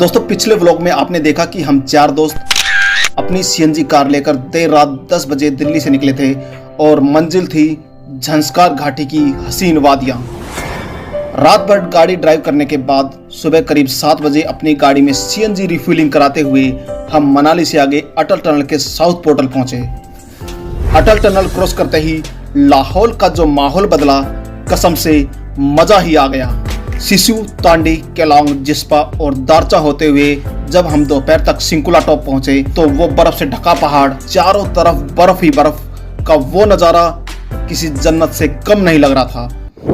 दोस्तों पिछले व्लॉग में आपने देखा कि हम चार दोस्त अपनी सीएनजी कार लेकर देर रात 10 बजे दिल्ली से निकले थे और मंजिल थी झंस्कार घाटी की हसीन वादियां। रात भर गाड़ी ड्राइव करने के बाद सुबह करीब 7 बजे अपनी गाड़ी में सीएनजी रिफ्यूलिंग कराते हुए हम मनाली से आगे अटल टनल के साउथ पोर्टल पहुंचे। अटल टनल क्रॉस करते ही लाहौल का जो माहौल बदला, कसम से मजा ही आ गया। सिसु, तांडी, केलांग, जिस्पा और दारचा होते हुए जब हम दोपहर तक सिंकुला टॉप पहुंचे तो वो बर्फ से ढका पहाड़, चारों तरफ बर्फ ही बर्फ का वो नजारा किसी जन्नत से कम नहीं लग रहा था।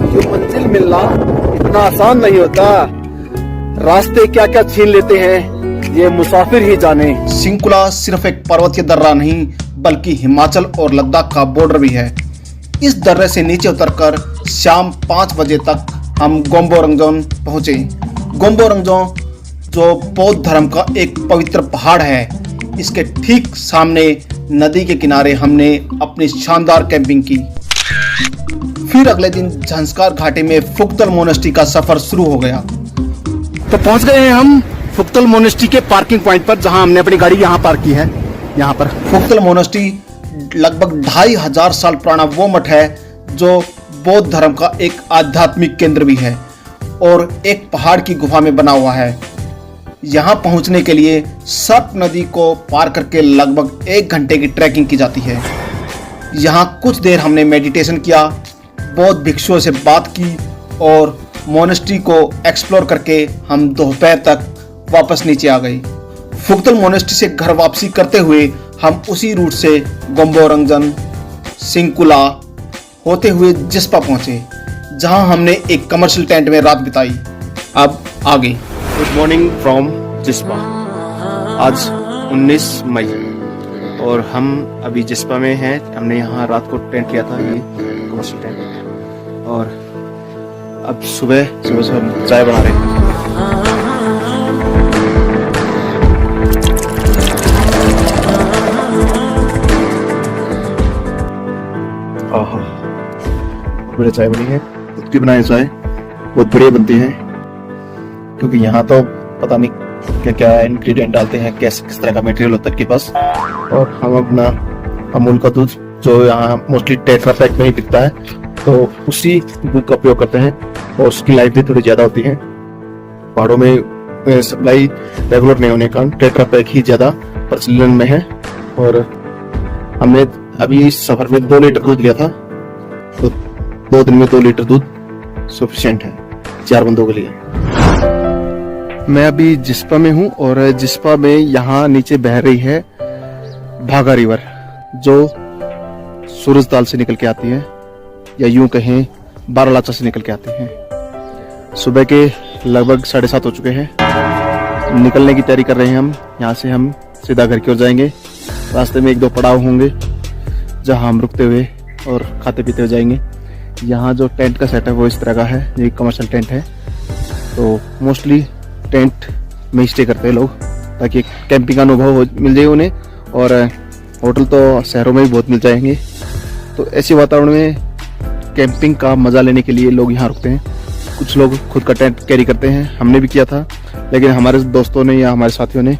ये मंजिल मिलना इतना आसान नहीं होता, रास्ते क्या क्या छीन लेते हैं ये मुसाफिर ही जाने। सिंकुला सिर्फ एक पर्वतीय दर्रा नहीं बल्कि हिमाचल और लद्दाख का बॉर्डर भी है। इस दर्रे से नीचे उतरकर शाम 5 बजे तक हम गोम्बो रंगजोन पहुंचे। गोम्बो रंगजोन जो बौद्ध धर्म का एक पवित्र पहाड़ है, इसके ठीक सामने नदी के किनारे हमने अपनी शानदार कैंपिंग की। फिर अगले दिन झंस्कार घाटी में फुक्तल मोनेस्ट्री का सफर शुरू हो गया। तो पहुंच गए हैं हम फुक्तल मोनेस्ट्री के पार्किंग पॉइंट पर, जहां हमने अपनी गाड़ी यहाँ पार्क की है। यहाँ पर फुक्तल मोनेस्ट्री लगभग 2500 साल पुराना वो मठ है जो बौद्ध धर्म का एक आध्यात्मिक केंद्र भी है और एक पहाड़ की गुफा में बना हुआ है। यहाँ पहुँचने के लिए सर्प नदी को पार करके लगभग 1 घंटे की ट्रैकिंग की जाती है। यहाँ कुछ देर हमने मेडिटेशन किया, बौद्ध भिक्षुओं से बात की और मोनेस्ट्री को एक्सप्लोर करके हम दोपहर तक वापस नीचे आ गए। फुक्तल मोनेस्ट्री से घर वापसी करते हुए हम उसी रूट से गोम्बो रंगजन, सिंकुला होते हुए जिस्पा पहुंचे, जहां हमने एक कमर्शियल टेंट में रात बिताई। अब आगे। Good morning from Jispa. आज 19 मई और हम अभी जिस्पा में हैं। हमने यहाँ रात को टेंट लिया था, ये कमर्शियल टेंट। और अब सुबह से हम चाय बना रहे हैं। बढ़िया चाय बनी है, खुद की बनाई चाय बहुत बढ़िया बनती है, क्योंकि यहाँ तो पता नहीं क्या क्या इंग्रेडिएंट डालते हैं, किस तरह का मटेरियल होता है के पास। और हम अपना अमूल का दूध जो यहाँ मोस्टली टेट्रा पैक में ही बिकता है, तो उसी दूध का उपयोग करते हैं और उसकी लाइफ भी थोड़ी ज्यादा होती है। पहाड़ों में सप्लाई रेगुलर नहीं होने के कारण टेट्रा पैक ही ज्यादा प्रचलन में है। और हमने अभी इस सफर में 2 लीटर दूध लिया था, तो 2 दिन में 2 लीटर दूध सफिशिएंट है 4 बंदों के लिए। मैं अभी जिस्पा में हूँ और जिस्पा में यहाँ नीचे बह रही है भागा रिवर, जो सूरजताल से निकल के आती है, या यूं कहें बारालाचा से निकल के आती है। सुबह के लगभग 7:30 हो चुके हैं। निकलने की तैयारी कर रहे हैं हम। यहाँ से हम सीधा घर की ओर जाएंगे। रास्ते में 1-2 पड़ाव होंगे जहाँ हम रुकते हुए और खाते पीते हुए जाएंगे। यहाँ जो टेंट का सेटअप वो इस तरह का है, ये कमर्शियल टेंट है, तो मोस्टली टेंट में स्टे करते हैं लोग, ताकि कैंपिंग का अनुभव मिल जाए उन्हें। और होटल तो शहरों में भी बहुत मिल जाएंगे, तो ऐसे वातावरण में कैंपिंग का मज़ा लेने के लिए लोग यहाँ रुकते हैं। कुछ लोग खुद का टेंट कैरी करते हैं, हमने भी किया था, लेकिन हमारे दोस्तों ने या हमारे साथियों ने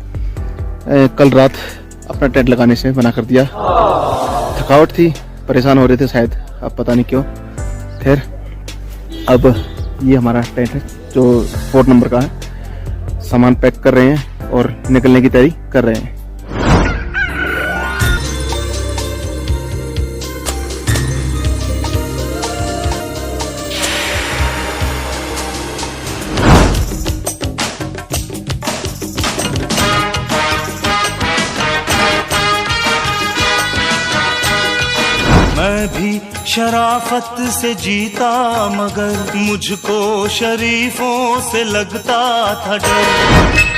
कल रात अपना टेंट लगाने से मना कर दिया। थकावट थी, परेशान हो रहे थे शायद, अब पता नहीं क्यों। खैर, अब ये हमारा टेंट है जो 4 नंबर का है। सामान पैक कर रहे हैं और निकलने की तैयारी कर रहे हैं। मैं भी शराफत से जीता मगर मुझको शरीफों से लगता था डर।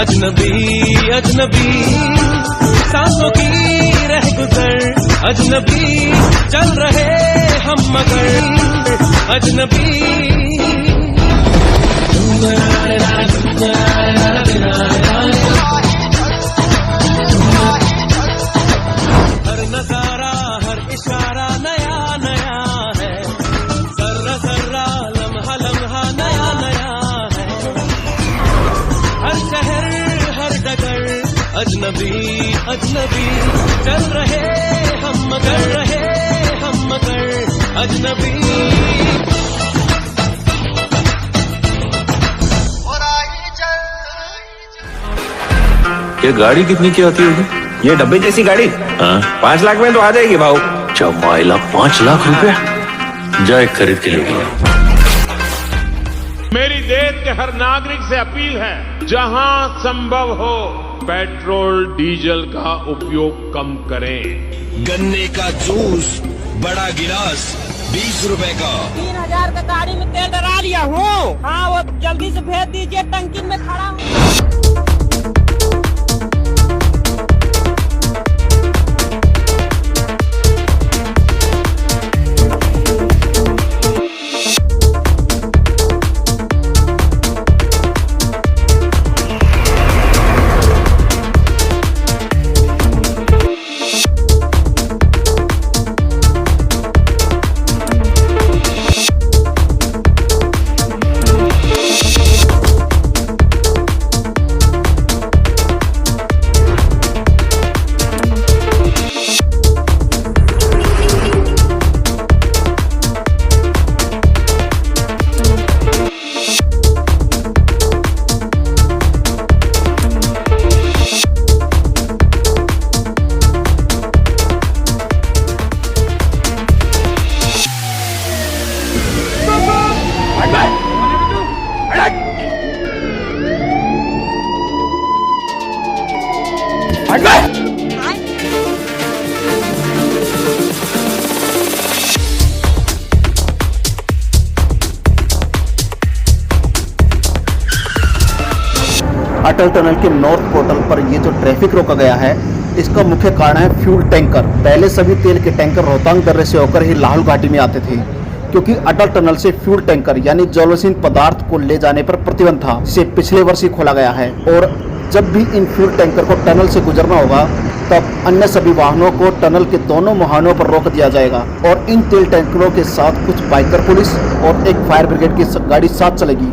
अजनबी अजनबी सांसों की रह गुजर, अजनबी चल रहे हम मगर अजनबी। हर नजारा हर इशारा नया नया है, जर्रा जर्रा लम्हा लम्हा नया नया है, हर शहर हर डगर अजनबी अजनबी चल रहे हम मगर अजनबी। ये गाड़ी कितनी की आती होगी? ये डब्बे जैसी गाड़ी हाँ 5 लाख में तो आ जाएगी भाऊ। चमाइला 5 लाख रुपया जाए खरीद के लेके आओ। मेरी देश के हर नागरिक से अपील है, जहां संभव हो पेट्रोल डीजल का उपयोग कम करें। गन्ने का जूस बड़ा गिलास 20 रुपए का। 3000 का गाड़ी में तेल डरा लिया हूँ। हाँ वो जल्दी से भेज दीजिए, टंकी में खड़ा हूँ। अटल टनल के नॉर्थ पोर्टल पर ये जो ट्रैफिक रोका गया है, इसका मुख्य कारण है फ्यूल टैंकर। पहले सभी तेल के टैंकर रोहतांग दर्रे से होकर ही लाहौल घाटी में आते थे, क्योंकि अटल टनल से फ्यूल टैंकर यानी ज्वलनशील पदार्थ को ले जाने पर प्रतिबंध था, इसे पिछले वर्ष ही खोला गया है। और जब भी इन फ्यूल टैंकर को टनल से गुजरना होगा, तब अन्य सभी वाहनों को टनल के दोनों मुहानों पर रोक दिया जाएगा और इन तेल टैंकरों के साथ कुछ बाइकर पुलिस और एक फायर ब्रिगेड की गाड़ी साथ चलेगी।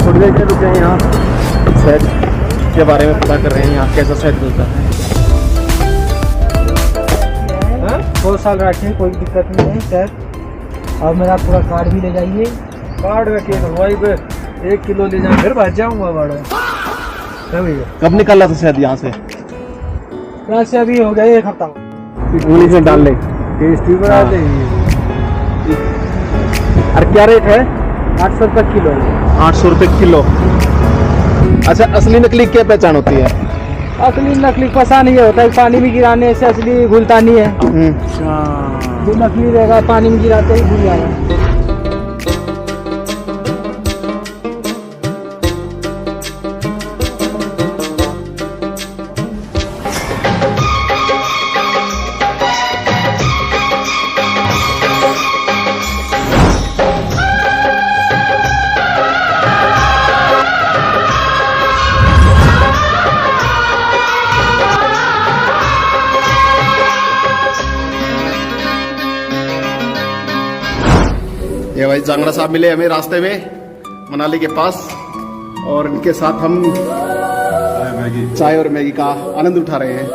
थोड़ी देर रुके हैं यहाँ, शहद के बारे में पता कर रहे हैं यहाँ कैसा शहद मिलता है। 2 साल रखें, कोई दिक्कत नहीं है शहद। और मेरा पूरा कार्ड भी ले जाइए। कार्ड रखिए तो वही पे 1 किलो ले जाए, फिर भाग जाऊँगा बड़ा। कब निकाला था शहद यहाँ से? यहाँ से अभी हो गया 1 हफ्ता। इंग्लिश में डाल ले, टेस्टी बना देंगे। और क्या रेट है? 800 रुपये किलो। 800 रुपये किलो। अच्छा, असली नकली क्या पहचान होती है? असली नकली पता नहीं होता है, पानी में गिराने से असली घुलता नहीं है। जो नकली रहेगा पानी में गिराते ही घुल जाएगा। ये भाई जांगड़ा साहब मिले हमें रास्ते में मनाली के पास, और इनके साथ हम चाय और मैगी का आनंद उठा रहे हैं।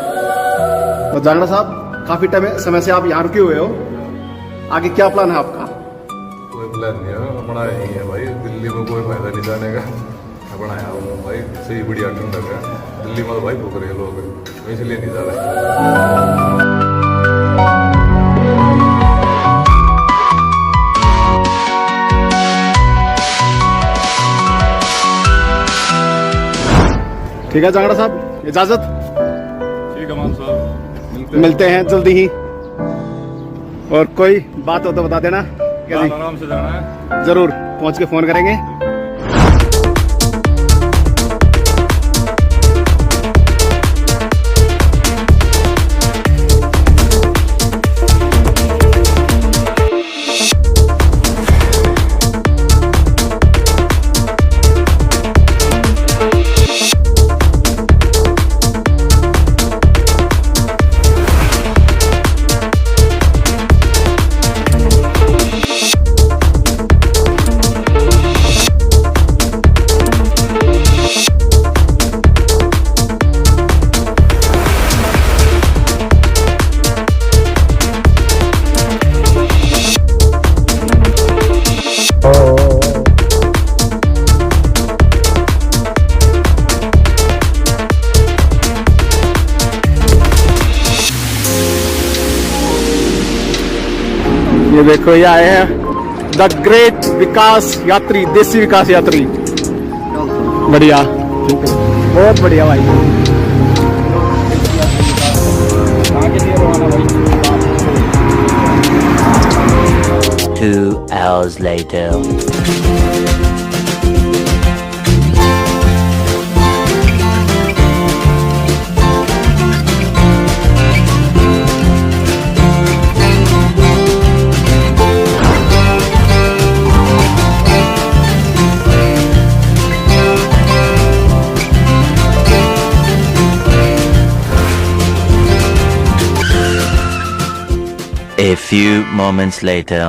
तो जांगड़ा साहब, काफी समय से आप यहाँ रुके हुए हो, आगे क्या प्लान है आपका? कोई प्लान नहीं है, अपना यही है भाई। दिल्ली में कोई फायदा नहीं जाने का, अपना यहाँ भाई सही बढ़िया ठंडक है। दिल्ली में तो भाई भूख रहे लोग, इसलिए नहीं जा रहे। ठीक है जांगड़ा साहब, इजाजत। ठीक है मान साहब, मिलते हैं जल्दी ही। और कोई बात हो तो बता देना। क्या जी? आराम से जाना है, जरूर पहुंच के फोन करेंगे। ये देखो, ये आए हैं द ग्रेट विकास यात्री, देसी विकास यात्री। बढ़िया, बहुत बढ़िया भाई। Two hours later. A few moments later.